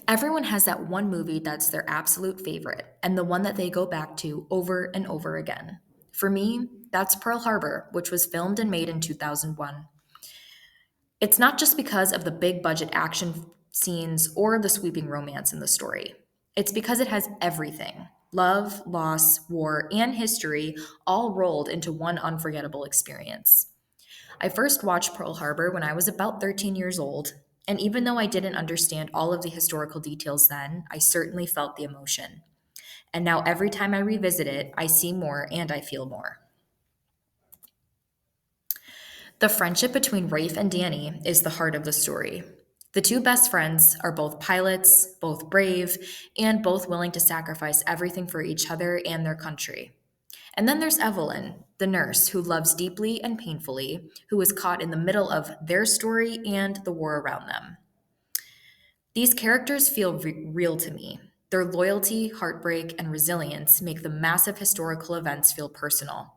Everyone has that one movie that's their absolute favorite and the one that they go back to over and over again. For me, that's Pearl Harbor, which was filmed and made in 2001. It's not just because of the big budget action scenes or the sweeping romance in the story. It's because it has everything: love, loss, war, and history all rolled into one unforgettable experience. I first watched Pearl Harbor when I was about 13 years old, and even though I didn't understand all of the historical details then, I certainly felt the emotion. And now every time I revisit it, I see more and I feel more. The friendship between Rafe and Danny is the heart of the story. The two best friends are both pilots, both brave, and both willing to sacrifice everything for each other and their country. And then there's Evelyn, the nurse who loves deeply and painfully, who is caught in the middle of their story and the war around them. These characters feel real to me. Their loyalty, heartbreak, and resilience make the massive historical events feel personal.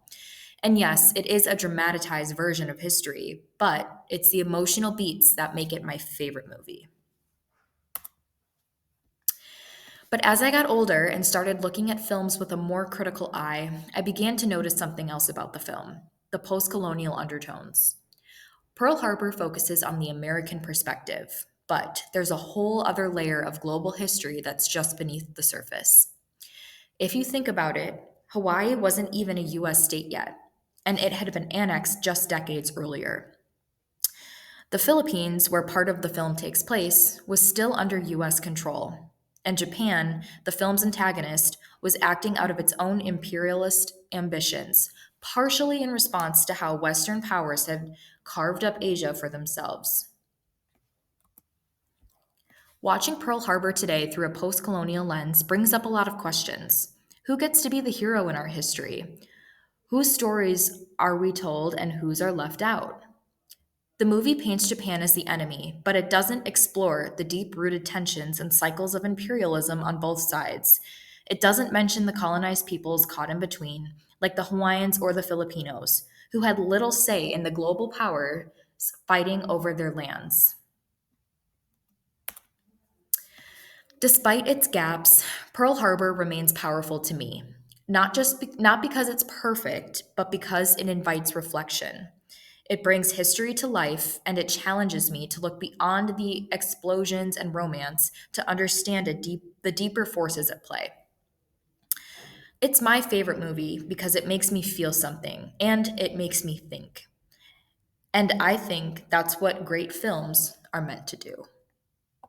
And yes, it is a dramatized version of history, but it's the emotional beats that make it my favorite movie. But as I got older and started looking at films with a more critical eye, I began to notice something else about the film: the post colonial undertones. Pearl Harbor focuses on the American perspective, but there's a whole other layer of global history that's just beneath the surface. If you think about it, Hawaii wasn't even a US state yet, and it had been annexed just decades earlier. The Philippines, where part of the film takes place, was still under US control. And Japan, the film's antagonist, was acting out of its own imperialist ambitions, partially in response to how Western powers had carved up Asia for themselves. Watching Pearl Harbor today through a post colonial lens brings up a lot of questions. Who gets to be the hero in our history? Whose stories are we told and whose are left out? The movie paints Japan as the enemy, but it doesn't explore the deep rooted tensions and cycles of imperialism on both sides. It doesn't mention the colonized peoples caught in between, like the Hawaiians or the Filipinos, who had little say in the global powers fighting over their lands. Despite its gaps, Pearl Harbor remains powerful to me. Not because it's perfect, but because it invites reflection. It brings history to life and it challenges me to look beyond the explosions and romance to understand the deeper forces at play. It's my favorite movie because it makes me feel something and it makes me think. And I think that's what great films are meant to do.